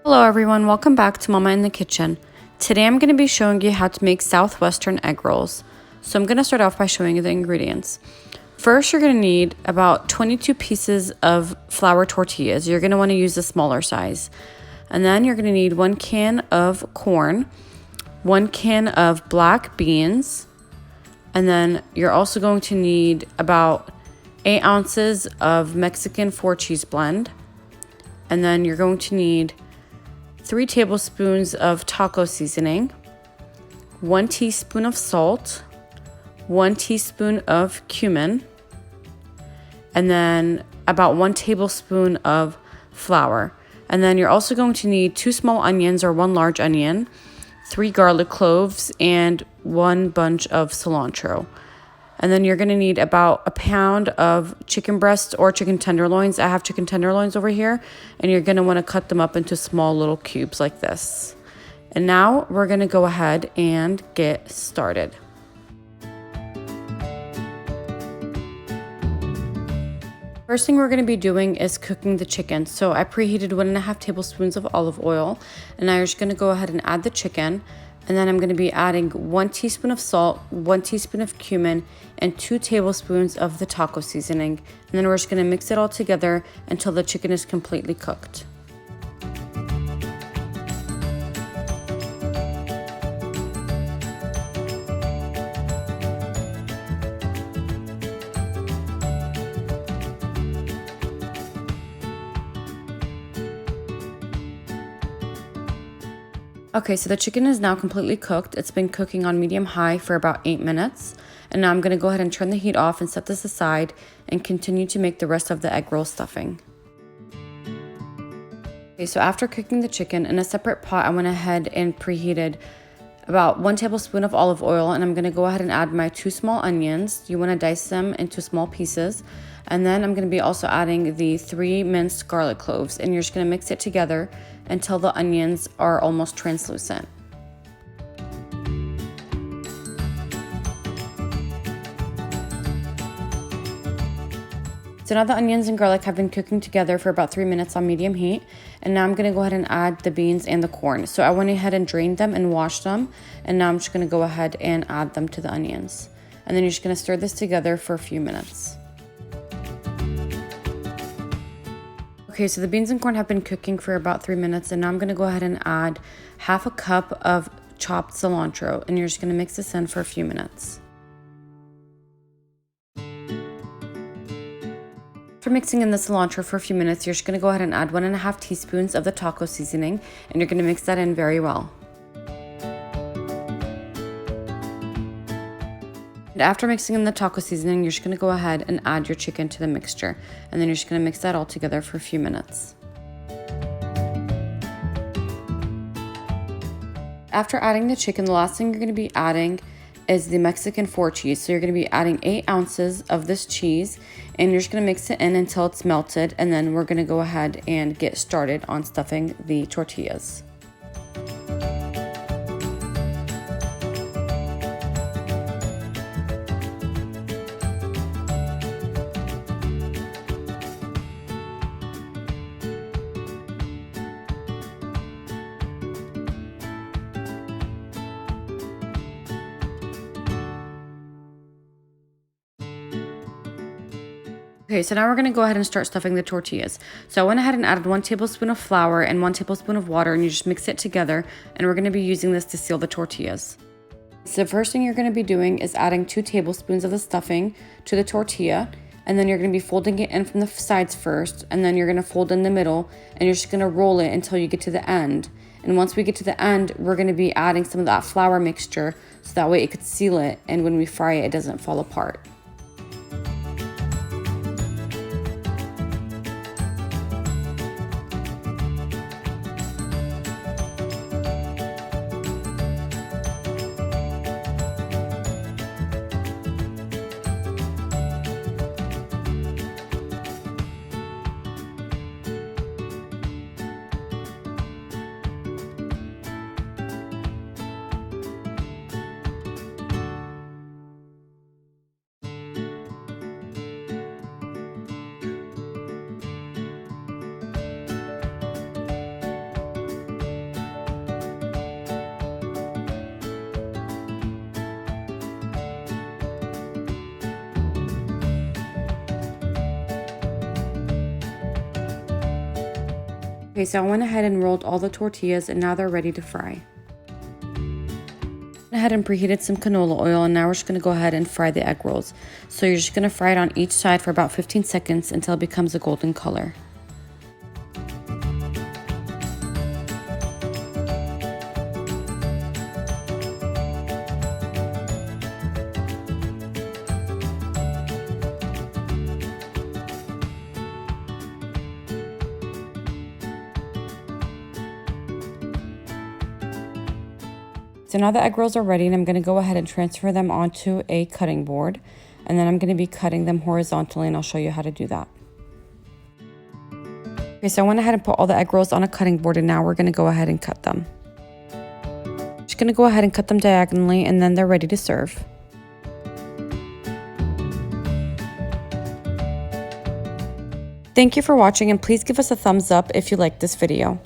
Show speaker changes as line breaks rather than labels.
Hello everyone, welcome back to Mama in the Kitchen. Today I'm going to be showing you how to make Southwestern egg rolls. So I'm going to start off by showing you the ingredients. First, you're going to need about 22 pieces of flour tortillas. You're going to want to use the smaller size. And then you're going to need 1 can of corn, 1 can of black beans, and then you're also going to need about 8 ounces of Mexican 4-cheese blend. And then you're going to need 3 tablespoons of taco seasoning, 1 teaspoon of salt, 1 teaspoon of cumin, and then about 1 tablespoon of flour. And then you're also going to need 2 small onions or 1 large onion, 3 garlic cloves, and 1 bunch of cilantro. And then you're going to need about a pound of chicken breast or chicken tenderloins. I have chicken tenderloins over here, and you're going to want to cut them up into small little cubes like this. And now we're going to go ahead and get started. First thing we're going to be doing is cooking the chicken. So I preheated 1.5 tablespoons of olive oil, and now you're just going to go ahead and add the chicken. And then I'm going to be adding 1 teaspoon of salt, 1 teaspoon of cumin, and 2 tablespoons of the taco seasoning. And then we're just going to mix it all together until the chicken is completely cooked. Okay, so the chicken is now completely cooked. It's been cooking on medium-high for about 8 minutes. And now I'm going to go ahead and turn the heat off and set this aside and continue to make the rest of the egg roll stuffing. Okay, so after cooking the chicken in a separate pot, I went ahead and preheated about 1 tablespoon of olive oil, and I'm going to go ahead and add my 2 small onions. You want to dice them into small pieces. And then I'm going to be also adding the 3 minced garlic cloves, and you're just going to mix it together until the onions are almost translucent. So now the onions and garlic have been cooking together for about 3 minutes on medium heat. And now I'm going to go ahead and add the beans and the corn. So I went ahead and drained them and washed them. And now I'm just going to go ahead and add them to the onions. And then you're just going to stir this together for a few minutes. Okay, so the beans and corn have been cooking for about 3 minutes, and now I'm going to go ahead and add half a cup of chopped cilantro, and you're just going to mix this in for a few minutes. After mixing in the cilantro for a few minutes, you're just going to go ahead and add 1.5 teaspoons of the taco seasoning, and you're going to mix that in very well. And after mixing in the taco seasoning, you're just going to go ahead and add your chicken to the mixture. And then you're just going to mix that all together for a few minutes. After adding the chicken, the last thing you're going to be adding is the Mexican 4-cheese. So you're going to be adding 8 ounces of this cheese, and you're just going to mix it in until it's melted. And then we're going to go ahead and get started on stuffing the tortillas. Okay, so now we're going to go ahead and start stuffing the tortillas. So I went ahead and added 1 tablespoon of flour and 1 tablespoon of water, and you just mix it together, and we're going to be using this to seal the tortillas. So the first thing you're going to be doing is adding 2 tablespoons of the stuffing to the tortilla, and then you're going to be folding it in from the sides first, and then you're going to fold in the middle, and you're just going to roll it until you get to the end. And once we get to the end, we're going to be adding some of that flour mixture so that way it could seal it, and when we fry it, it doesn't fall apart. Okay, so I went ahead and rolled all the tortillas and now they're ready to fry. I went ahead and preheated some canola oil and now we're just going to go ahead and fry the egg rolls. So you're just going to fry it on each side for about 15 seconds until it becomes a golden color. So now the egg rolls are ready and I'm going to go ahead and transfer them onto a cutting board. And then I'm going to be cutting them horizontally and I'll show you how to do that. Okay, so I went ahead and put all the egg rolls on a cutting board and now we're going to go ahead and cut them. Just going to go ahead and cut them diagonally and then they're ready to serve. Thank you for watching and please give us a thumbs up if you liked this video.